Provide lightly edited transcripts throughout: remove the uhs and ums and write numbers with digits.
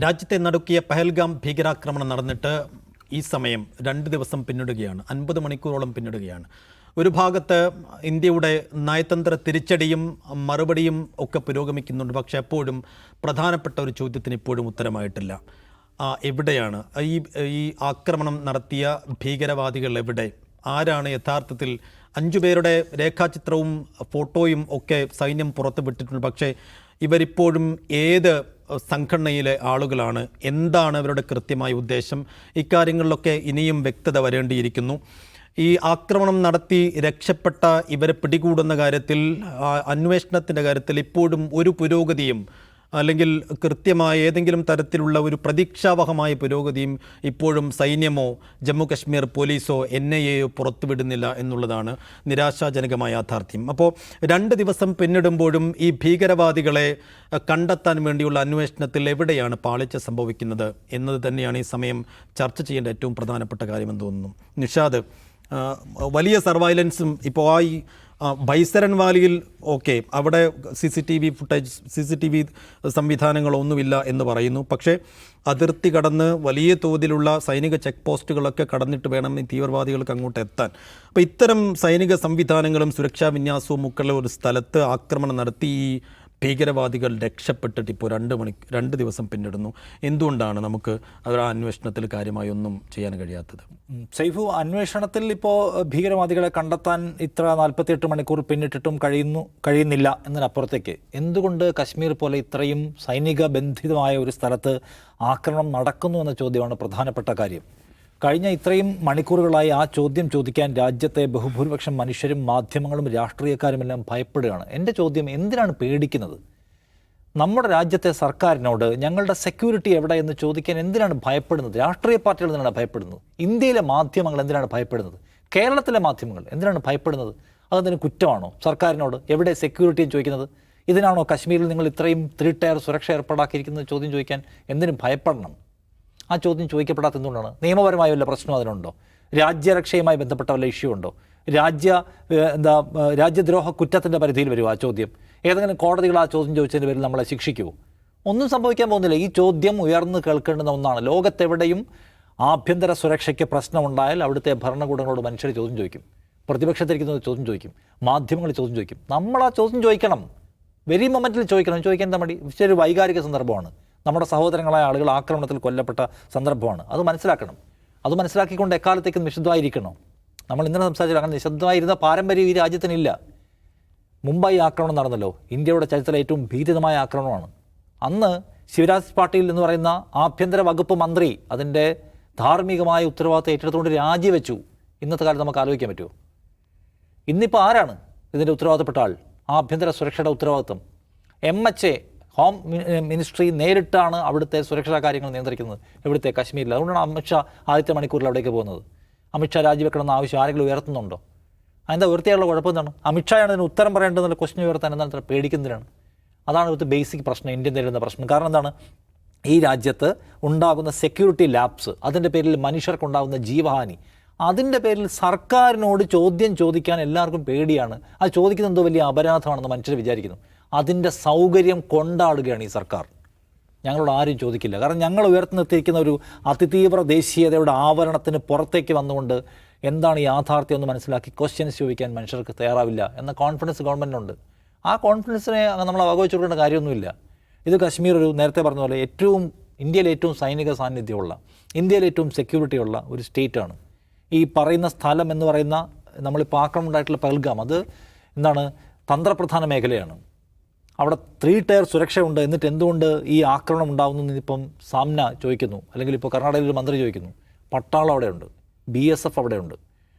രാജ്യത്തെ നടുക്കിയ പഹൽഗാം ഭീകരാക്രമണം നടന്നിട്ട് ഈ സമയം 2 ദിവസം പിന്നിടുകയാണ്. 50 മണിക്കൂറോളം പിന്നിടുകയാണ്. ഒരു ഭാഗത്ത് ഇന്ത്യയുടെ നയതന്ത്ര തിരിച്ചടിയും മറുപടിയും ഒക്കെ പുരോഗമിക്കുന്നുണ്ട്. പക്ഷേ എപ്പോഴും പ്രധാനപ്പെട്ട ഒരു ചോദ്യത്തിന് ഇപ്പോഴും ഉത്തരമായിട്ടില്ല. എവിടെയാണ് ഈ ആക്രമണം നടത്തിയ ഭീകരവാദികൾ? എവിടെ? ആരാണ് യഥാർത്ഥത്തിൽ? 5 പേരുടെ രേഖാചിത്രവും ഫോട്ടോയും ഒക്കെ സൈന്യം പുറത്തുവിട്ടിട്ടുണ്ട്. പക്ഷേ ഇവരിപ്പോഴും ഏത് സംഘടനയിലെ ആളുകളാണ്? എന്താണ് അവരുടെ കൃത്യമായ ഉദ്ദേശം? ഇക്കാര്യങ്ങളിലൊക്കെ ഇനിയും വ്യക്തത വരേണ്ടിയിരിക്കുന്നു. ഈ ആക്രമണം നടത്തി രക്ഷപ്പെട്ട ഇവരെ പിടികൂടുന്ന കാര്യത്തിൽ, അന്വേഷണത്തിൻ്റെ കാര്യത്തിൽ ഇപ്പോഴും ഒരു പുരോഗതിയും അല്ലെങ്കിൽ കൃത്യമായ ഏതെങ്കിലും തരത്തിലുള്ള ഒരു പ്രതീക്ഷാവഹമായ പുരോഗതിയും ഇപ്പോഴും സൈന്യമോ ജമ്മു കശ്മീർ പോലീസോ NIA പുറത്തുവിടുന്നില്ല എന്നുള്ളതാണ് നിരാശാജനകമായ യാഥാർത്ഥ്യം. അപ്പോൾ 2 ദിവസം പിന്നിടുമ്പോഴും ഈ ഭീകരവാദികളെ കണ്ടെത്താൻ വേണ്ടിയുള്ള അന്വേഷണത്തിൽ എവിടെയാണ് പാളിച്ച സംഭവിക്കുന്നത് എന്നത് തന്നെയാണ് ഈ സമയം ചർച്ച ചെയ്യേണ്ട ഏറ്റവും പ്രധാനപ്പെട്ട കാര്യമെന്ന് തോന്നുന്നു. നിഷാദ്, വലിയ സർവൈലൻസും ഇപ്പോൾ ബൈസരൻ വാലിയിൽ അവിടെ CCTV സംവിധാനങ്ങളൊന്നുമില്ല എന്ന് പറയുന്നു. പക്ഷേ അതിർത്തി കടന്ന് വലിയ തോതിലുള്ള സൈനിക ചെക്ക് പോസ്റ്റുകളൊക്കെ കടന്നിട്ട് വേണം ഈ തീവ്രവാദികൾക്ക് അങ്ങോട്ട് എത്താൻ. അപ്പോൾ ഇത്തരം സൈനിക സംവിധാനങ്ങളും സുരക്ഷാ വിന്യാസവും ഒക്കെയുള്ള ഒരു സ്ഥലത്ത് ആക്രമണം നടത്തി ഈ ഭീകരവാദികൾ രക്ഷപ്പെട്ടിട്ട് ഇപ്പോൾ 2 ദിവസം പിന്നിടുന്നു. എന്തുകൊണ്ടാണ് നമുക്ക് ആ അന്വേഷണത്തിൽ കാര്യമായി ഒന്നും ചെയ്യാൻ കഴിയാത്തത്? സൈഫു, അന്വേഷണത്തിൽ ഇപ്പോൾ ഭീകരവാദികളെ കണ്ടെത്താൻ ഇത്ര 48 മണിക്കൂർ പിന്നിട്ടിട്ടും കഴിയുന്നില്ല എന്നതിനപ്പുറത്തേക്ക് എന്തുകൊണ്ട് കശ്മീർ പോലെ ഇത്രയും സൈനിക ബന്ധിതമായ ഒരു സ്ഥലത്ത് ആക്രമണം നടക്കുന്നു എന്ന ചോദ്യമാണ് പ്രധാനപ്പെട്ട കാര്യം. കഴിഞ്ഞ ഇത്രയും മണിക്കൂറുകളായി ആ ചോദ്യം ചോദിക്കാൻ രാജ്യത്തെ ബഹുഭൂരിപക്ഷം മനുഷ്യരും മാധ്യമങ്ങളും രാഷ്ട്രീയക്കാരുമെല്ലാം ഭയപ്പെടുകയാണ്. എൻ്റെ ചോദ്യം, എന്തിനാണ് പേടിക്കുന്നത്? നമ്മുടെ രാജ്യത്തെ സർക്കാരിനോട് ഞങ്ങളുടെ സെക്യൂരിറ്റി എവിടെ എന്ന് ചോദിക്കാൻ എന്തിനാണ് ഭയപ്പെടുന്നത്? രാഷ്ട്രീയ പാർട്ടികൾ എന്തിനാണ് ഭയപ്പെടുന്നത്? ഇന്ത്യയിലെ മാധ്യമങ്ങൾ എന്തിനാണ് ഭയപ്പെടുന്നത്? കേരളത്തിലെ മാധ്യമങ്ങൾ എന്തിനാണ് ഭയപ്പെടുന്നത്? അതെന്തിനും കുറ്റമാണോ സർക്കാരിനോട് എവിടെ സെക്യൂരിറ്റി ചോദിക്കുന്നത്? ഇതിനാണോ കശ്മീരിൽ നിങ്ങൾ ഇത്രയും 3 ടയർ സുരക്ഷ ഏർപ്പാടാക്കിയിരിക്കുന്നത്? ചോദ്യം ചോദിക്കാൻ എന്തിനും ഭയപ്പെടണം? ആ ചോദ്യം ചോദിക്കപ്പെടാത്ത എന്തുകൊണ്ടാണ്? നിയമപരമായ വല്ല പ്രശ്നം അതിനുണ്ടോ? രാജ്യരക്ഷയുമായി ബന്ധപ്പെട്ട വല്ല ഇഷ്യൂ ഉണ്ടോ? രാജ്യദ്രോഹ കുറ്റത്തിൻ്റെ പരിധിയിൽ വരുമോ ആ ചോദ്യം? ഏതെങ്കിലും കോടതികൾ ആ ചോദ്യം ചോദിച്ചതിൻ്റെ പേരിൽ നമ്മളെ ശിക്ഷിക്കുമോ? ഒന്നും സംഭവിക്കാൻ പോകുന്നില്ല. ഈ ചോദ്യം ഉയർന്നു കേൾക്കേണ്ടുന്ന ഒന്നാണ്. ലോകത്തെവിടെയും ആഭ്യന്തര സുരക്ഷയ്ക്ക് പ്രശ്നമുണ്ടായാൽ അവിടുത്തെ ഭരണകൂടങ്ങളോട് മനുഷ്യർ ചോദ്യം ചോദിക്കും, പ്രതിപക്ഷത്തിരിക്കുന്നത് ചോദ്യം ചോദിക്കും, മാധ്യമങ്ങൾ ചോദ്യം ചോദിക്കും. നമ്മൾ ആ ചോദ്യം ചോദിക്കണം, വെരി മൊമെൻറ്റിൽ ചോദിക്കണം. ചോദിക്കാൻ എന്താ മടി? ഒരു വൈകാരിക സന്ദർഭമാണ്. നമ്മുടെ സഹോദരങ്ങളായ ആളുകൾ ആക്രമണത്തിൽ കൊല്ലപ്പെട്ട സന്ദർഭമാണ്. അത് മനസ്സിലാക്കണം. അത് മനസ്സിലാക്കിക്കൊണ്ട് എക്കാലത്തേക്കും നിശബ്ദമായിരിക്കണം. നമ്മൾ ഇന്നലെ സംസാരിച്ചാൽ അങ്ങനെ നിശബ്ദമായിരുന്ന പാരമ്പര്യം ഈ രാജ്യത്തിനില്ല. മുംബൈ ആക്രമണം നടന്നല്ലോ, ഇന്ത്യയുടെ ചരിത്രത്തിലെ ഏറ്റവും ഭീതിതമായ ആക്രമണമാണ്. അന്ന് ശിവരാജ് പാട്ടീൽ എന്ന് പറയുന്ന ആഭ്യന്തര വകുപ്പ് മന്ത്രി അതിൻ്റെ ധാർമ്മികമായ ഉത്തരവാദിത്തം ഏറ്റെടുത്തുകൊണ്ട് രാജിവെച്ചു. ഇന്നത്തെ കാലത്ത് നമുക്ക് ആലോചിക്കാൻ പറ്റുമോ? ഇന്നിപ്പോൾ ആരാണ് ഇതിൻ്റെ ഉത്തരവാദിത്തപ്പെട്ട ആൾ? ആഭ്യന്തര സുരക്ഷയുടെ ഉത്തരവാദിത്തം MHA ഹോം മിനിസ്ട്രി നേരിട്ടാണ് അവിടുത്തെ സുരക്ഷാ കാര്യങ്ങൾ നിയന്ത്രിക്കുന്നത് ഇവിടുത്തെ കശ്മീരിൽ. അതുകൊണ്ടാണ് അമിത്ഷാ ആദ്യത്തെ മണിക്കൂറിൽ അവിടേക്ക് പോകുന്നത്. അമിത്ഷാ രാജിവെക്കണമെന്ന ആവശ്യം ആരെങ്കിലും ഉയർത്തുന്നുണ്ടോ? അതിൻ്റെ ഉയർത്തിയുള്ള കുഴപ്പം എന്താണ്? അമിത്ഷായാണ് അതിന് ഉത്തരം പറയേണ്ടതെന്നുള്ള ക്വസ്റ്റ്യൻ ഉയർത്താൻ എന്താണ് പേടിക്കുന്നതിനാണ്? അതാണ് ഇവിടുത്തെ ബേസിക് പ്രശ്നം, ഇന്ത്യ നേരിടുന്ന പ്രശ്നം. കാരണം എന്താണ്? ഈ രാജ്യത്ത് ഉണ്ടാകുന്ന സെക്യൂരിറ്റി ലാപ്സ്, അതിൻ്റെ പേരിൽ മനുഷ്യർക്കുണ്ടാകുന്ന ജീവഹാനി, അതിൻ്റെ പേരിൽ സർക്കാരിനോട് ചോദ്യം ചോദിക്കാൻ എല്ലാവർക്കും പേടിയാണ്. അത് ചോദിക്കുന്നത് എന്തോ വലിയ അപരാധമാണെന്ന് മനുഷ്യർ വിചാരിക്കുന്നു. അതിൻ്റെ സൗകര്യം കൊണ്ടാടുകയാണ് ഈ സർക്കാർ. ഞങ്ങളോട് ആരും ചോദിക്കില്ല. കാരണം ഞങ്ങൾ ഉയർത്തി നിർത്തിയിരിക്കുന്ന ഒരു അതിതീവ്ര ദേശീയതയുടെ ആവരണത്തിന് പുറത്തേക്ക് വന്നുകൊണ്ട് എന്താണ് യാഥാർത്ഥ്യം എന്ന് മനസ്സിലാക്കി ക്വസ്റ്റ്യൻസ് ചോദിക്കാൻ മനുഷ്യർക്ക് തയ്യാറാവില്ല എന്ന കോൺഫിഡൻസ് ഗവൺമെൻറ്റിനുണ്ട്. ആ കോൺഫിഡൻസിനെ നമ്മൾ വകവെച്ച് കൊടുക്കേണ്ട കാര്യമൊന്നുമില്ല. ഇത് കശ്മീർ നേരത്തെ പറഞ്ഞ പോലെ ഇന്ത്യയിലെ ഏറ്റവും സൈനിക സാന്നിധ്യമുള്ള, ഇന്ത്യയിലെ ഏറ്റവും സെക്യൂരിറ്റിയുള്ള ഒരു സ്റ്റേറ്റാണ്. ഈ പറയുന്ന സ്ഥലം എന്ന് പറയുന്ന നമ്മളിപ്പോൾ ആക്രമണം ഉണ്ടായിട്ടുള്ള പഹൽഗാം, അത് എന്താണ്, തന്ത്രപ്രധാന മേഖലയാണ്. അവിടെ 3 ടയർ സുരക്ഷയുണ്ട്. എന്നിട്ട് എന്തുകൊണ്ട് ഈ ആക്രമണം ഉണ്ടാകുന്നു ഇപ്പം സാമ്ന ചോദിക്കുന്നു, അല്ലെങ്കിൽ ഇപ്പോൾ കർണാടകയിൽ ഒരു മന്ത്രി ചോദിക്കുന്നു. പട്ടാളം അവിടെയുണ്ട്, BSF അവിടെയുണ്ട്,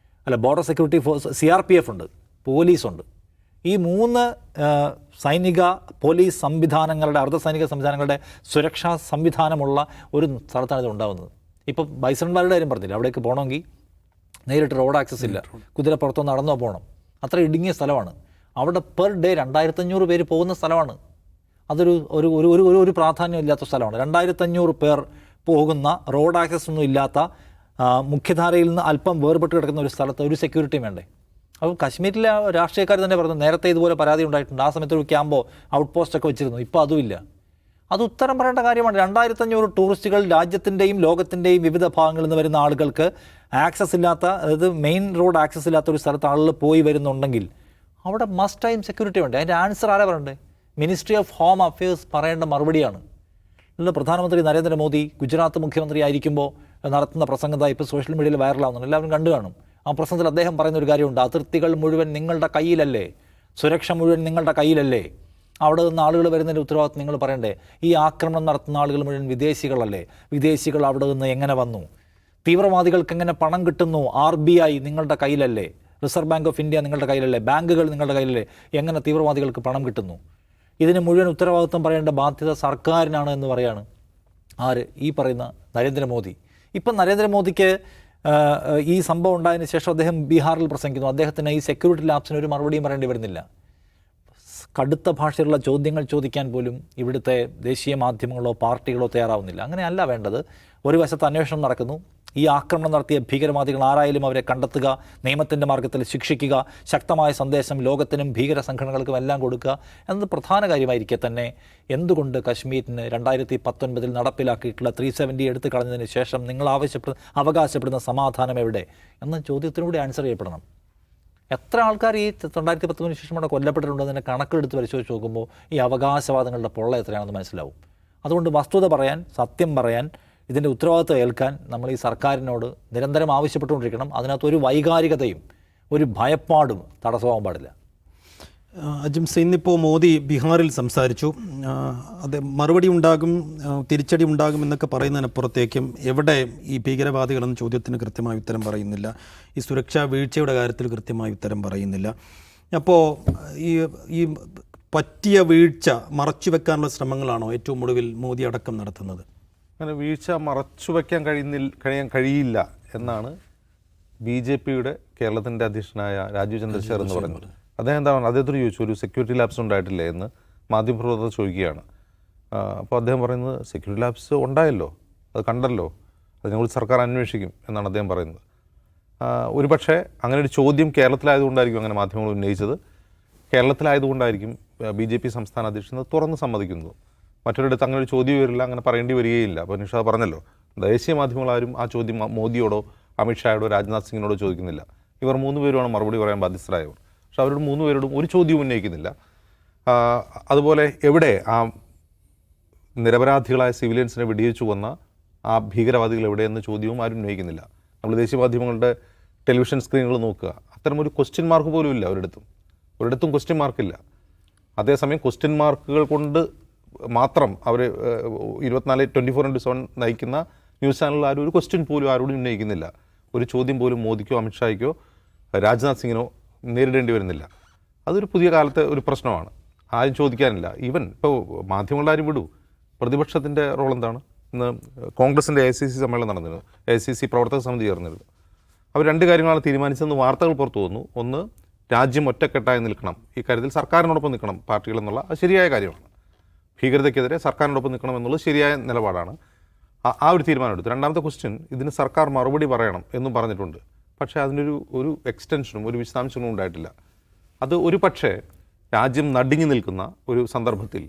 ബോർഡർ സെക്യൂരിറ്റി ഫോഴ്സ്, CRPF ഉണ്ട്, പോലീസുണ്ട്. ഈ 3 സൈനിക പോലീസ് സംവിധാനങ്ങളുടെ, അർദ്ധസൈനിക സംവിധാനങ്ങളുടെ സുരക്ഷാ സംവിധാനമുള്ള ഒരു സ്ഥലത്താണ് ഇത് ഉണ്ടാകുന്നത്. ഇപ്പം ബൈസൺവാലിയുടെ കാര്യം പറഞ്ഞില്ല, അവിടേക്ക് പോകണമെങ്കിൽ നേരിട്ട് റോഡ് ആക്സസ് ഇല്ല, കുതിരപ്പുറത്തോ നടന്നോ പോകണം. അത്ര ഇടുങ്ങിയ സ്ഥലമാണ്. അവിടെ പെർ ഡേ 2500 പേര് പോകുന്ന സ്ഥലമാണ്. അതൊരു ഒരു ഒരു ഒരു പ്രാധാന്യമില്ലാത്ത സ്ഥലമാണ്. 2500 പേർ പോകുന്ന, റോഡ് ആക്സസ് ഒന്നും ഇല്ലാത്ത, മുഖ്യധാരയിൽ നിന്ന് അല്പം വേർപെട്ട് കിടക്കുന്ന ഒരു സ്ഥലത്ത് ഒരു സെക്യൂരിറ്റിയും വേണ്ടേ? അപ്പോൾ കശ്മീരിലെ രാഷ്ട്രീയക്കാർ തന്നെ പറഞ്ഞു, നേരത്തെ ഇതുപോലെ പരാതി ഉണ്ടായിട്ടുണ്ട്. ആ സമയത്ത് ഒരു ക്യാമ്പോ ഔട്ട് പോസ്റ്റൊക്കെ വെച്ചിരുന്നു. ഇപ്പോൾ അതുമില്ല. അത് ഉത്തരം പറയേണ്ട കാര്യമാണ്. 2500 ടൂറിസ്റ്റുകൾ രാജ്യത്തിൻ്റെയും ലോകത്തിൻ്റെയും വിവിധ ഭാഗങ്ങളിൽ നിന്ന് വരുന്ന ആളുകൾക്ക് ആക്സസ് ഇല്ലാത്ത, അതായത് മെയിൻ റോഡ് ആക്സസ് ഇല്ലാത്ത ഒരു സ്ഥലത്ത് ആളുകൾ പോയി വരുന്നുണ്ടെങ്കിൽ അവിടെ മസ്റ്റ് ടൈം സെക്യൂരിറ്റി ഉണ്ട്. അതിൻ്റെ ആൻസർ ആരാ പറയണ്ടേ? മിനിസ്ട്രി ഓഫ് ഹോം അഫയേഴ്സ് പറയേണ്ട മറുപടിയാണ്. ഇല്ല, പ്രധാനമന്ത്രി നരേന്ദ്രമോദി ഗുജറാത്ത് മുഖ്യമന്ത്രി ആയിരിക്കുമ്പോൾ നടത്തുന്ന പ്രസംഗത ഇപ്പോൾ സോഷ്യൽ മീഡിയയിൽ വൈറലാവുന്നുണ്ട്, എല്ലാവരും കണ്ടു കാണും. ആ പ്രസംഗത്തിൽ അദ്ദേഹം പറയുന്ന ഒരു കാര്യമുണ്ട്, അതിർത്തികൾ മുഴുവൻ നിങ്ങളുടെ കയ്യിലല്ലേ, സുരക്ഷ മുഴുവൻ നിങ്ങളുടെ കയ്യിലല്ലേ, അവിടെ നിന്ന് ആളുകൾ വരുന്നതിൻ്റെ ഉത്തരവാദിത്വം നിങ്ങൾ പറയണ്ടേ. ഈ ആക്രമണം നടത്തുന്ന ആളുകൾ മുഴുവൻ വിദേശികളല്ലേ, വിദേശികൾ അവിടെ നിന്ന് എങ്ങനെ വന്നു, തീവ്രവാദികൾക്ക് എങ്ങനെ പണം കിട്ടുന്നു, RBI നിങ്ങളുടെ കയ്യിലല്ലേ, റിസർവ് ബാങ്ക് ഓഫ് ഇന്ത്യ നിങ്ങളുടെ കയ്യിലല്ലേ, ബാങ്കുകൾ നിങ്ങളുടെ കയ്യിലല്ലേ, എങ്ങനെ തീവ്രവാദികൾക്ക് പണം കിട്ടുന്നു? ഇതിന് മുഴുവൻ ഉത്തരവാദിത്വം പറയേണ്ട ബാധ്യത സർക്കാരിനാണ് എന്ന് പറയാണ് ആര്? ഈ പറയുന്ന നരേന്ദ്രമോദി. ഇപ്പം നരേന്ദ്രമോദിക്ക് ഈ സംഭവം ഉണ്ടായതിനു ശേഷം അദ്ദേഹം ബീഹാറിൽ പ്രസംഗിക്കുന്നു. അദ്ദേഹത്തിന് ഈ സെക്യൂരിറ്റി ലാപ്സിന് ഒരു മറുപടിയും പറയേണ്ടി വരുന്നില്ല. കടുത്ത ഭാഷയിലുള്ള ചോദ്യങ്ങൾ ചോദിക്കാൻ പോലും ഇവിടുത്തെ ദേശീയ മാധ്യമങ്ങളോ പാർട്ടികളോ തയ്യാറാവുന്നില്ല. അങ്ങനെയല്ല വേണ്ടത്. ഒരു വശത്ത് അന്വേഷണം നടക്കുന്നു, ഈ ആക്രമണം നടത്തിയ ഭീകരവാദികൾ ആരായാലും അവരെ കണ്ടെത്തുക, നിയമത്തിൻ്റെ മാർഗ്ഗത്തിൽ ശിക്ഷിക്കുക, ശക്തമായ സന്ദേശം ലോകത്തിനും ഭീകര സംഘടനകൾക്കും എല്ലാം കൊടുക്കുക എന്നത് പ്രധാന കാര്യമായിരിക്കെ തന്നെ എന്തുകൊണ്ട് കശ്മീരിന് 2019 നടപ്പിലാക്കിയിട്ടുള്ള 370 എടുത്തു കളഞ്ഞതിന് ശേഷം നിങ്ങൾ അവകാശപ്പെടുന്ന സമാധാനം എവിടെ എന്ന ചോദ്യത്തിനൂടെ ആൻസർ ചെയ്യപ്പെടണം. എത്ര ആൾക്കാർ ഈ 2019 ശേഷം അവിടെ കൊല്ലപ്പെട്ടിട്ടുണ്ടെന്നതിൻ്റെ കണക്കെടുത്ത് പരിശോധിച്ച് നോക്കുമ്പോൾ ഈ അവകാശവാദങ്ങളുടെ പൊള്ള എത്രയാണെന്ന് മനസ്സിലാവും. അതുകൊണ്ട് വസ്തുത പറയാൻ, സത്യം പറയാൻ, ഇതിൻ്റെ ഉത്തരവാദിത്വം ഏൽക്കാൻ നമ്മൾ ഈ സർക്കാരിനോട് നിരന്തരം ആവശ്യപ്പെട്ടുകൊണ്ടിരിക്കണം. അതിനകത്ത് ഒരു വൈകാരികതയും ഒരു ഭയപ്പാടും തടസ്സമാകാൻ പാടില്ല. അജിംസ്, ഇന്നിപ്പോൾ മോദി ബീഹാറിൽ സംസാരിച്ചു. അത് മറുപടി ഉണ്ടാകും, തിരിച്ചടി ഉണ്ടാകും എന്നൊക്കെ പറയുന്നതിനപ്പുറത്തേക്കും എവിടെ ഈ ഭീകരവാദികളെന്ന ചോദ്യത്തിന് കൃത്യമായ ഉത്തരം പറയുന്നില്ല. ഈ സുരക്ഷാ വീഴ്ചയുടെ കാര്യത്തിൽ കൃത്യമായ ഉത്തരം പറയുന്നില്ല. അപ്പോൾ ഈ പറ്റിയ വീഴ്ച മറച്ചു വെക്കാനുള്ള ശ്രമങ്ങളാണോ ഏറ്റവും ഒടുവിൽ മോദി അടക്കം നടത്തുന്നത്? അങ്ങനെ വീഴ്ച മറച്ചു വയ്ക്കാൻ കഴിയില്ല എന്നാണ് BJPയുടെ കേരളത്തിൻ്റെ അധ്യക്ഷനായ രാജീവ് ചന്ദ്രശേഖർ എന്ന് പറയുന്നത്. അദ്ദേഹം എന്താണ്, അദ്ദേഹത്തോട് ചോദിച്ചു, ഒരു സെക്യൂരിറ്റി ലാബ്സ് ഉണ്ടായിട്ടില്ലേ എന്ന് മാധ്യമപ്രവർത്തകർ ചോദിക്കുകയാണ്. അപ്പോൾ അദ്ദേഹം പറയുന്നത്, സെക്യൂരിറ്റി ലാബ്സ് ഉണ്ടായല്ലോ, അത് കണ്ടല്ലോ, അതിനെക്കുറിച്ച് സർക്കാർ അന്വേഷിക്കും എന്നാണ് അദ്ദേഹം പറയുന്നത്. ഒരു പക്ഷേ അങ്ങനെ ഒരു ചോദ്യം കേരളത്തിലായതുകൊണ്ടായിരിക്കും അങ്ങനെ മാധ്യമങ്ങൾ ഉന്നയിച്ചത്. കേരളത്തിലായതുകൊണ്ടായിരിക്കും BJP സംസ്ഥാന അധ്യക്ഷൻ തുറന്ന് സമ്മതിക്കുന്നത്. മറ്റൊരിടത്ത് അങ്ങനെ ഒരു ചോദ്യം വരില്ല, അങ്ങനെ പറയേണ്ടി വരികയില്ല. അപ്പോൾ നിഷാദ് പറഞ്ഞല്ലോ, ദേശീയ മാധ്യമങ്ങളാരും ആ ചോദ്യം മോദിയോടോ അമിത്ഷായോടോ രാജ്നാഥ് സിംഗിനോടോ ചോദിക്കുന്നില്ല. ഇവർ 3 പേരുമാണ് മറുപടി പറയാൻ ബാധ്യസ്ഥരായവർ. പക്ഷെ അവരുടെ 3 പേരോടും ഒരു ചോദ്യവും ഉന്നയിക്കുന്നില്ല. അതുപോലെ എവിടെ ആ നിരപരാധികളായ സിവിലിയൻസിനെ വെടിവെച്ചു കൊന്ന ആ ഭീകരവാദികൾ എവിടെയെന്ന ചോദ്യവും ആരും ഉന്നയിക്കുന്നില്ല. നമ്മൾ ദേശീയ മാധ്യമങ്ങളുടെ ടെലിവിഷൻ സ്ക്രീനുകൾ നോക്കുക, അത്തരമൊരു ക്വസ്റ്റ്യൻ മാർക്ക് പോലും ഇല്ല ഒരിടത്തും ക്വസ്റ്റ്യൻ മാർക്കില്ല. അതേസമയം ക്വസ്റ്റ്യൻ മാർക്കുകൾ കൊണ്ട് മാത്രം അവർ 24/7 നയിക്കുന്ന ന്യൂസ് ചാനലിൽ ആരും ഒരു ക്വസ്റ്റ്യൻ പോലും ആരോടും ഉന്നയിക്കുന്നില്ല. ഒരു ചോദ്യം പോലും മോദിക്കോ അമിത്ഷായ്ക്കോ രാജ്നാഥ് സിംഗിനോ നേരിടേണ്ടി വരുന്നില്ല. അതൊരു പുതിയ കാലത്തെ ഒരു പ്രശ്നമാണ്. ആരും ചോദിക്കാനില്ല. ഈവൻ ഇപ്പോൾ മാധ്യമങ്ങളുടെ ആരും വിടൂ, പ്രതിപക്ഷത്തിൻ്റെ റോൾ എന്താണ്? ഇന്ന് കോൺഗ്രസിൻ്റെ AICC സമ്മേളനം നടന്നിരുന്നു, AICC പ്രവർത്തക സമിതി ചേർന്നിരുന്നു. അവർ 2 കാര്യങ്ങളാണ് തീരുമാനിച്ചതെന്ന് വാർത്തകൾ പുറത്തു വന്നു. ഒന്ന്, രാജ്യം ഒറ്റക്കെട്ടായി നിൽക്കണം, ഈ കാര്യത്തിൽ സർക്കാരിനോടൊപ്പം നിൽക്കണം പാർട്ടികളെന്നുള്ള അത് ശരിയായ കാര്യമാണ്. ഭീകരതയ്ക്കെതിരെ സർക്കാരിനോടൊപ്പം നിൽക്കണം എന്നുള്ളത് ശരിയായ നിലപാടാണ്. ആ ഒരു തീരുമാനമെടുത്തു. രണ്ടാമത്തെ ക്വസ്റ്റ്യൻ, ഇതിന് സർക്കാർ മറുപടി പറയണം എന്നും പറഞ്ഞിട്ടുണ്ട്. പക്ഷേ അതിനൊരു എക്സ്റ്റൻഷനും ഒരു വിശദാംശങ്ങളും ഉണ്ടായിട്ടില്ല. അത് ഒരു പക്ഷേ രാജ്യം നടുങ്ങി നിൽക്കുന്ന ഒരു സന്ദർഭത്തിൽ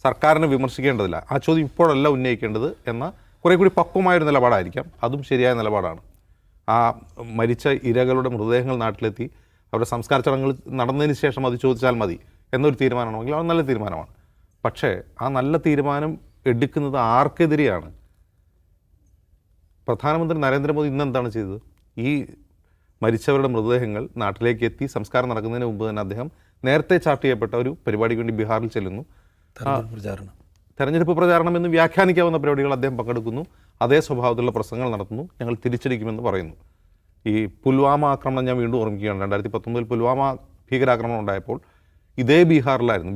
സർക്കാരിനെ വിമർശിക്കേണ്ടതില്ല, ആ ചോദ്യം ഇപ്പോഴല്ല ഉന്നയിക്കേണ്ടത് എന്ന കുറേ കൂടി പക്വമായൊരു നിലപാടായിരിക്കാം. അതും ശരിയായ നിലപാടാണ്. ആ മരിച്ച ഇരകളുടെ മൃതദേഹങ്ങൾ നാട്ടിലെത്തി അവരുടെ സംസ്കാര ചടങ്ങുകൾ നടന്നതിന് ശേഷം അത് ചോദിച്ചാൽ മതി എന്നൊരു തീരുമാനമാണെങ്കിൽ അത് നല്ല തീരുമാനമാണ്. പക്ഷേ ആ നല്ല തീരുമാനം എടുക്കുന്നത് ആർക്കെതിരെയാണ്? പ്രധാനമന്ത്രി നരേന്ദ്രമോദി ഇന്ന് എന്താണ് ചെയ്തത്? ഈ മരിച്ചവരുടെ മൃതദേഹങ്ങൾ നാട്ടിലേക്ക് എത്തി സംസ്കാരം നടക്കുന്നതിന് മുമ്പ് തന്നെ അദ്ദേഹം നേരത്തെ ചാർട്ട് ചെയ്യപ്പെട്ട ഒരു പരിപാടിക്ക് വേണ്ടി ബീഹാറിൽ ചെല്ലുന്നു. തെരഞ്ഞെടുപ്പ് പ്രചാരണം എന്ന് വ്യാഖ്യാനിക്കാവുന്ന പരിപാടികൾ അദ്ദേഹം പങ്കെടുക്കുന്നു. അതേ സ്വഭാവത്തിലുള്ള പ്രസംഗങ്ങൾ നടത്തുന്നു. ഞങ്ങൾ തിരിച്ചടിക്കുമെന്ന് പറയുന്നു. ഈ പുൽവാമ ആക്രമണം ഞാൻ വീണ്ടും ഓർമ്മിക്കുകയാണ്. 2019 പുൽവാമ ഭീകരാക്രമണം ഉണ്ടായപ്പോൾ ഇതേ ബീഹാറിലായിരുന്നു.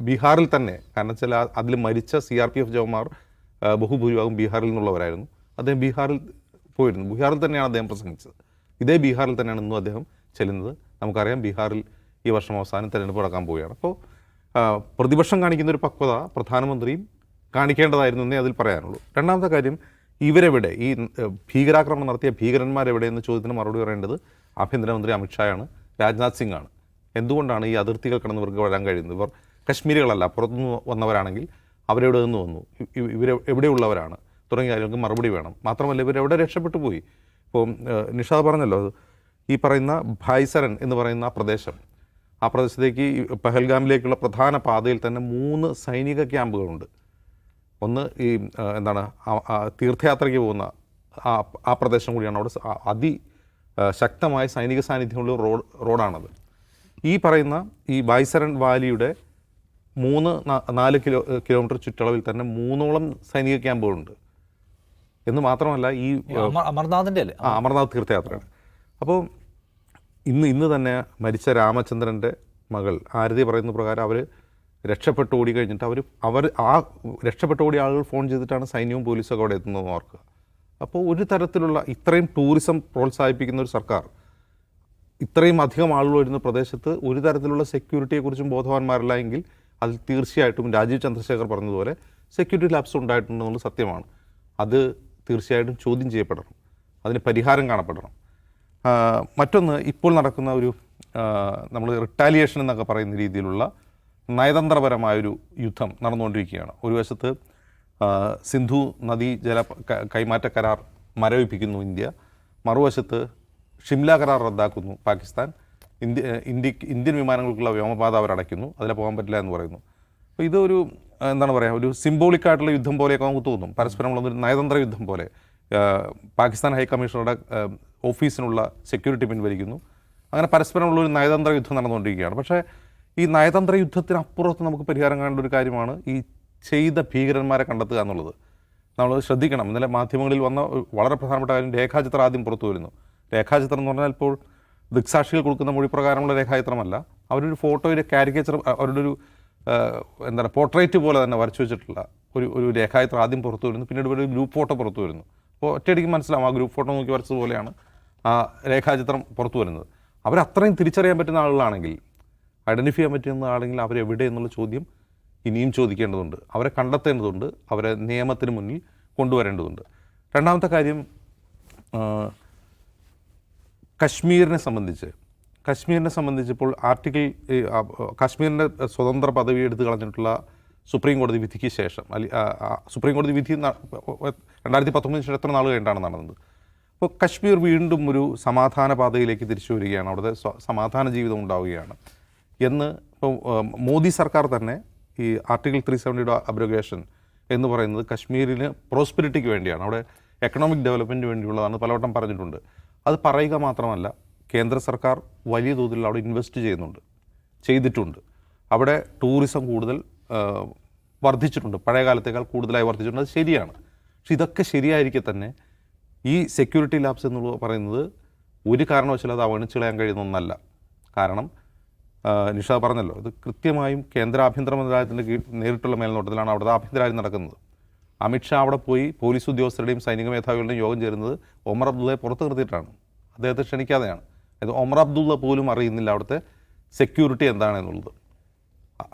ബീഹാറിൽ തന്നെ, കാരണം വെച്ചാൽ അതിൽ മരിച്ച CRPF ജവാന്മാർ ബഹുഭൂരിഭാഗം ബീഹാറിൽ നിന്നുള്ളവരായിരുന്നു. അദ്ദേഹം ബീഹാറിൽ പോയിരുന്നു. ബീഹാറിൽ തന്നെയാണ് അദ്ദേഹം പ്രസംഗിച്ചത്. ഇതേ ബീഹാറിൽ തന്നെയാണ് ഇന്നും അദ്ദേഹം ചെല്ലുന്നത്. നമുക്കറിയാം ബീഹാറിൽ ഈ വർഷം അവസാനം തെരഞ്ഞെടുപ്പ് നടക്കാൻ പോവുകയാണ്. അപ്പോൾ പ്രതിപക്ഷം കാണിക്കുന്നൊരു പക്വത പ്രധാനമന്ത്രിയും കാണിക്കേണ്ടതായിരുന്നു എന്നേ അതിൽ പറയാനുള്ളൂ. രണ്ടാമത്തെ കാര്യം, ഇവരെവിടെ, ഈ ഭീകരാക്രമണം നടത്തിയ ഭീകരന്മാരെവിടെ എന്ന ചോദ്യത്തിന് മറുപടി പറയേണ്ടത് ആഭ്യന്തരമന്ത്രി അമിത്ഷായാണ്, രാജ്നാഥ് സിംഗാണ്. എന്തുകൊണ്ടാണ് ഈ അതിർത്തികൾ കടന്ന് ഇവർക്ക് വരാൻ കഴിയുന്നത്? ഇവർ കശ്മീരികളല്ല പുറത്തുനിന്ന് വന്നവരാണെങ്കിൽ അവരെവിടെ നിന്ന് വന്നു, ഇവർ എവിടെയുള്ളവരാണ് തുടങ്ങിയ കാര്യങ്ങൾക്ക് മറുപടി വേണം. മാത്രമല്ല ഇവരെവിടെ രക്ഷപ്പെട്ടു പോയി. ഇപ്പോൾ നിഷാദ് പറഞ്ഞല്ലോ, ഈ പറയുന്ന ഭായ്സരൻ എന്ന് പറയുന്ന ആ പ്രദേശത്തേക്ക് പഹൽഗാമിലേക്കുള്ള പ്രധാന പാതയിൽ തന്നെ 3 സൈനിക ക്യാമ്പുകളുണ്ട്. ഒന്ന് ഈ തീർത്ഥയാത്രയ്ക്ക് പോകുന്ന ആ പ്രദേശം കൂടിയാണ്. അവിടെ ശക്തമായ സൈനിക സാന്നിധ്യമുള്ള റോഡാണത്. ഈ പറയുന്ന ഈ ഭായ്സരൻ വാലിയുടെ 3-4 കിലോമീറ്റർ ചുറ്റളവിൽ തന്നെ 3ഓളം സൈനിക ക്യാമ്പുകളുണ്ട് എന്ന് മാത്രമല്ല ഈ അമർനാഥിൻ്റെ അല്ലേ അമർനാഥ് തീർത്ഥയാത്രയാണ്. അപ്പോൾ ഇന്ന് തന്നെ മരിച്ച രാമചന്ദ്രൻ്റെ മകൾ ആരതി പറയുന്ന പ്രകാരം അവർ രക്ഷപ്പെട്ട് ഓടി കഴിഞ്ഞിട്ട് അവർ രക്ഷപ്പെട്ട് ഓടിയ ആളുകൾ ഫോൺ ചെയ്തിട്ടാണ് സൈന്യവും പോലീസൊക്കെ അവിടെ എത്തുന്നതെന്ന് ഓർക്കുക. അപ്പോൾ ഒരു തരത്തിലുള്ള ഇത്രയും ടൂറിസം പ്രോത്സാഹിപ്പിക്കുന്ന ഒരു സർക്കാർ ഇത്രയും അധികം ആളുകൾ വരുന്ന പ്രദേശത്ത് ഒരു തരത്തിലുള്ള സെക്യൂരിറ്റിയെക്കുറിച്ചും ബോധവാന്മാരല്ല എങ്കിൽ അതിൽ തീർച്ചയായിട്ടും രാജീവ് ചന്ദ്രശേഖർ പറഞ്ഞതുപോലെ സെക്യൂരിറ്റി ലാപ്സ് ഉണ്ടായിട്ടുണ്ടെന്നുള്ള സത്യമാണ്. അത് തീർച്ചയായിട്ടും ചോദ്യം ചെയ്യപ്പെടണം, അതിന് പരിഹാരം കാണപ്പെടണം. മറ്റൊന്ന്, ഇപ്പോൾ നടക്കുന്ന ഒരു നമ്മൾ റിട്ടാലിയേഷൻ എന്നൊക്കെ പറയുന്ന രീതിയിലുള്ള നയതന്ത്രപരമായൊരു യുദ്ധം നടന്നുകൊണ്ടിരിക്കുകയാണ്. ഒരു വശത്ത് സിന്ധു നദീ ജല കൈമാറ്റ കരാർ മരവിപ്പിക്കുന്നു ഇന്ത്യ, മറുവശത്ത് ഷിംല കരാർ റദ്ദാക്കുന്നു പാകിസ്ഥാൻ, ഇന്ത്യൻ വിമാനങ്ങൾക്കുള്ള വ്യോമപാത അവരടയ്ക്കുന്നു, അതിലെ പോകാൻ പറ്റില്ല എന്ന് പറയുന്നു. അപ്പോൾ ഇതൊരു ഒരു സിംബോളിക്കായിട്ടുള്ള യുദ്ധം പോലെയൊക്കെ നമുക്ക് തോന്നും, പരസ്പരമുള്ളൊരു നയതന്ത്ര യുദ്ധം പോലെ. പാകിസ്ഥാൻ ഹൈക്കമ്മീഷണറുടെ ഓഫീസിനുള്ള സെക്യൂരിറ്റി പിൻവലിക്കുന്നു. അങ്ങനെ പരസ്പരമുള്ളൊരു നയതന്ത്ര യുദ്ധം നടന്നുകൊണ്ടിരിക്കുകയാണ്. പക്ഷേ ഈ നയതന്ത്ര യുദ്ധത്തിനപ്പുറത്ത് നമുക്ക് പരിഹാരം കാണേണ്ട ഒരു കാര്യമാണ് ഈ ചെയ്ത ഭീകരന്മാരെ കണ്ടെത്തുക എന്നുള്ളത്. നമ്മൾ ശ്രദ്ധിക്കണം. ഇന്നലെ മാധ്യമങ്ങളിൽ വന്ന വളരെ പ്രധാനപ്പെട്ട കാര്യം, രേഖാചിത്രം ആദ്യം പുറത്തു വരുന്നു. രേഖാചിത്രം എന്ന് പറഞ്ഞാൽ ഇപ്പോൾ ദൃക്സാക്ഷികൾ കൊടുക്കുന്ന മൊഴി പ്രകാരമുള്ള രേഖാചിത്രമല്ല, അവരൊരു ഫോട്ടോയുടെ കാരിക്കേച്ചർ, അവരുടെ ഒരു പോർട്രേറ്റ് പോലെ തന്നെ വരച്ചു വെച്ചിട്ടുള്ള ഒരു രേഖാചിത്രം ആദ്യം പുറത്തു വരുന്നു. പിന്നീട് ഒരു ഗ്രൂപ്പ് ഫോട്ടോ പുറത്തു വരുന്നു. അപ്പോൾ ഒറ്റയടിക്ക് മനസ്സിലാവും ആ ഗ്രൂപ്പ് ഫോട്ടോ നോക്കി വരച്ചതുപോലെയാണ് ആ രേഖാചിത്രം പുറത്തു വരുന്നത്. അവരത്രയും തിരിച്ചറിയാൻ പറ്റുന്ന ആളുകളാണെങ്കിൽ, ഐഡൻറ്റിഫൈ ചെയ്യാൻ പറ്റുന്ന ആളെങ്കിൽ അവരെവിടെ എന്നുള്ള ചോദ്യം ഇനിയും ചോദിക്കേണ്ടതുണ്ട്. അവരെ കണ്ടെത്തേണ്ടതുണ്ട്, അവരെ നിയമത്തിന് മുന്നിൽ കൊണ്ടുവരേണ്ടതുണ്ട്. രണ്ടാമത്തെ കാര്യം, കശ്മീരിനെ സംബന്ധിച്ച് ഇപ്പോൾ കാശ്മീരിൻ്റെ സ്വതന്ത്ര പദവി എടുത്ത് കളഞ്ഞിട്ടുള്ള സുപ്രീം കോടതി വിധിക്ക് ശേഷം, സുപ്രീം കോടതി വിധി 2019 എത്ര നാൾ കഴിഞ്ഞിട്ടാണ് നടന്നത്. അപ്പോൾ കശ്മീർ വീണ്ടും ഒരു സമാധാന പാതയിലേക്ക് തിരിച്ചു വരികയാണ്, അവിടുത്തെ സമാധാന ജീവിതം ഉണ്ടാവുകയാണ് എന്ന് ഇപ്പോൾ മോദി സർക്കാർ തന്നെ ഈ ആർട്ടിക്കിൾ 370 അബ്രോഗേഷൻ എന്ന് പറയുന്നത് കശ്മീരിന് പ്രോസ്പെരിറ്റിക്ക് വേണ്ടിയാണ്, അവിടെ എക്കണോമിക് ഡെവലപ്മെൻറ്റിന് വേണ്ടിയുള്ളതാണ് പലവട്ടം പറഞ്ഞിട്ടുണ്ട്. അത് പറയുക മാത്രമല്ല, കേന്ദ്ര സർക്കാർ വലിയ തോതിൽ അവിടെ ഇൻവെസ്റ്റ് ചെയ്തിട്ടുണ്ട്. അവിടെ ടൂറിസം കൂടുതൽ വർദ്ധിച്ചിട്ടുണ്ട്, പഴയ കാലത്തേക്കാൾ കൂടുതലായി വർദ്ധിച്ചിട്ടുണ്ട്. അത് ശരിയാണ്. പക്ഷെ ഇതൊക്കെ ശരിയായിരിക്കെ തന്നെ ഈ സെക്യൂരിറ്റി ലാബ്സ് എന്ന് പറയുന്നത് ഒരു കാരണവശാലും അത് അവഗണിച്ച് കളയാൻ കഴിയുന്ന ഒന്നല്ല. കാരണം നിഷ പറഞ്ഞല്ലോ, ഇത് കൃത്യമായും കേന്ദ്ര ആഭ്യന്തര മന്ത്രാലയത്തിൻ്റെ നേരിട്ടുള്ള മേൽനോട്ടത്തിലാണ് അവിടുത്തെ ആഭ്യന്തരകാര്യം നടക്കുന്നത്. അമിത്ഷാ അവിടെ പോയി പോലീസ് ഉദ്യോഗസ്ഥരുടെയും സൈനിക മേധാവികളുടെയും യോഗം ചേരുന്നത് ഒമർ അബ്ദുള്ളയെ പുറത്ത് നിർത്തിയിട്ടാണ്, അദ്ദേഹത്തെ ക്ഷണിക്കാതെയാണ്. അത് ഒമർ അബ്ദുള്ള പോലും അറിയുന്നില്ല അവിടുത്തെ സെക്യൂരിറ്റി എന്താണെന്നുള്ളത്.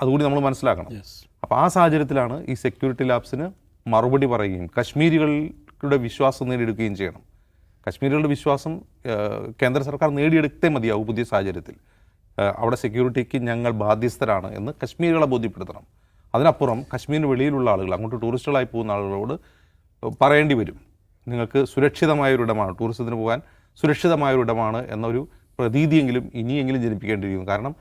അതുകൂടി നമ്മൾ മനസ്സിലാക്കണം. അപ്പോൾ ആ സാഹചര്യത്തിലാണ് ഈ സെക്യൂരിറ്റി ലാബ്സിന് മറുപടി പറയുകയും കശ്മീരികളുടെ വിശ്വാസം നേടിയെടുക്കുകയും ചെയ്യണം. കശ്മീരികളുടെ വിശ്വാസം കേന്ദ്ര സർക്കാർ നേടിയെടുത്തേ മതിയാവും പുതിയ സാഹചര്യത്തിൽ. അവിടെ സെക്യൂരിറ്റിക്ക് ഞങ്ങൾ ബാധ്യസ്ഥരാണ് എന്ന് കശ്മീരികളെ ബോധ്യപ്പെടുത്തണം. അതിനപ്പുറം കശ്മീരിന് വെളിയിലുള്ള ആളുകൾ, അങ്ങോട്ട് ടൂറിസ്റ്റുകളായി പോകുന്ന ആളുകളോട് പറയേണ്ടി വരും, നിങ്ങൾക്ക് സുരക്ഷിതമായൊരിടമാണ്, ടൂറിസത്തിന് പോകാൻ സുരക്ഷിതമായൊരിടമാണ് എന്നൊരു പ്രതീതിയെങ്കിലും ഇനിയെങ്കിലും ജനിപ്പിക്കേണ്ടിയിരിക്കുന്നു. കാരണം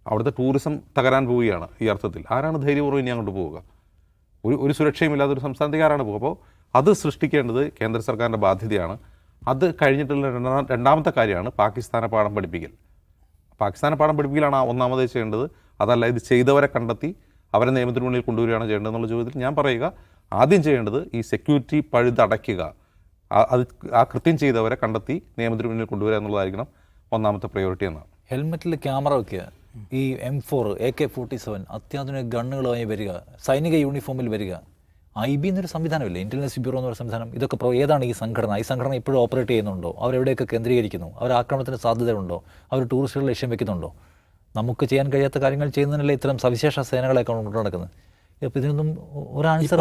അവിടുത്തെ ടൂറിസം തകരാൻ പോവുകയാണ് ഈ അർത്ഥത്തിൽ. ആരാണ് ധൈര്യപൂർവ്വം ഇനി അങ്ങോട്ട് പോവുക? ഒരു സുരക്ഷയുമില്ലാത്തൊരു സംസ്ഥാനത്തേക്ക് ആരാണ് പോകുക? അപ്പോൾ അത് സൃഷ്ടിക്കേണ്ടത് കേന്ദ്ര സർക്കാരിൻ്റെ ബാധ്യതയാണ്. അത് കഴിഞ്ഞിട്ടുള്ള രണ്ടാമത്തെ കാര്യമാണ് പാകിസ്ഥാനെ പാഠം പഠിപ്പിക്കൽ. പാകിസ്ഥാനെ പാഠം പഠിപ്പിക്കലാണ് ഒന്നാമത് ചെയ്യേണ്ടത്. അതല്ല ഇത് ചെയ്തവരെ കണ്ടെത്തി അവരെ നിയമത്തിന് മുന്നിൽ കൊണ്ടുവരികയാണ് ചെയ്യേണ്ടതെന്നുള്ള ചോദ്യത്തിൽ ഞാൻ പറയുക, ആദ്യം ചെയ്യേണ്ടത് ഈ സെക്യൂരിറ്റി പഴുതടയ്ക്കുക, ആ കൃത്യം ചെയ്തവരെ കണ്ടെത്തി നിയമത്തിന് മുന്നിൽ കൊണ്ടുവരിക എന്നുള്ളതായിരിക്കണം ഒന്നാമത്തെ പ്രയോറിറ്റി എന്നാണ്. ഹെൽമെറ്റിൽ ക്യാമറ വയ്ക്കുക, ഈ M4 AK-47 അത്യാധുനിക ഗണ്ണുകളുമായി വരിക, സൈനിക യൂണിഫോമിൽ വരിക, IB എന്നൊരു സംവിധാനമില്ല, ഇൻ്റലിജൻസ് ബ്യൂറോ എന്നൊരു സംവിധാനം. ഇതൊക്കെ ഏതാണ് ഈ സംഘടന ഇപ്പോഴും ഓപ്പറേറ്റ് ചെയ്യുന്നുണ്ടോ? അവരെവിടെയൊക്കെ കേന്ദ്രീകരിക്കുന്നു? അവർ ആക്രമണത്തിന് സാധ്യതയുണ്ടോ? അവർ ടൂറിസ്റ്റുകൾ ലക്ഷ്യം വെക്കുന്നുണ്ടോ? നമുക്ക് ചെയ്യാൻ കഴിയാത്ത കാര്യങ്ങൾ ചെയ്യുന്നതിനല്ലേ ഇത്തരം സവിശേഷ സേനകളെയൊക്കെ കൊണ്ടു നടക്കുന്നത്. അപ്പോൾ ഇതിനൊന്നും ഒരു ആൻസർ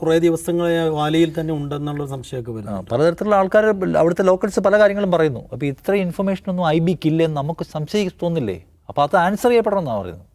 കുറേ ദിവസങ്ങളെ വാലിയിൽ തന്നെ ഉണ്ടെന്നുള്ള സംശയമൊക്കെ വരുന്നു. പലതരത്തിലുള്ള ആൾക്കാർ, അവിടുത്തെ ലോക്കൽസ് പല കാര്യങ്ങളും പറയുന്നു. അപ്പോൾ ഇത്ര ഇൻഫർമേഷനൊന്നും IBക്ക് ഇല്ലെന്ന് നമുക്ക് സംശയം തോന്നില്ലേ? അപ്പോൾ അത് ആൻസർ ചെയ്യപ്പെടണം എന്നാണ് പറയുന്നത്.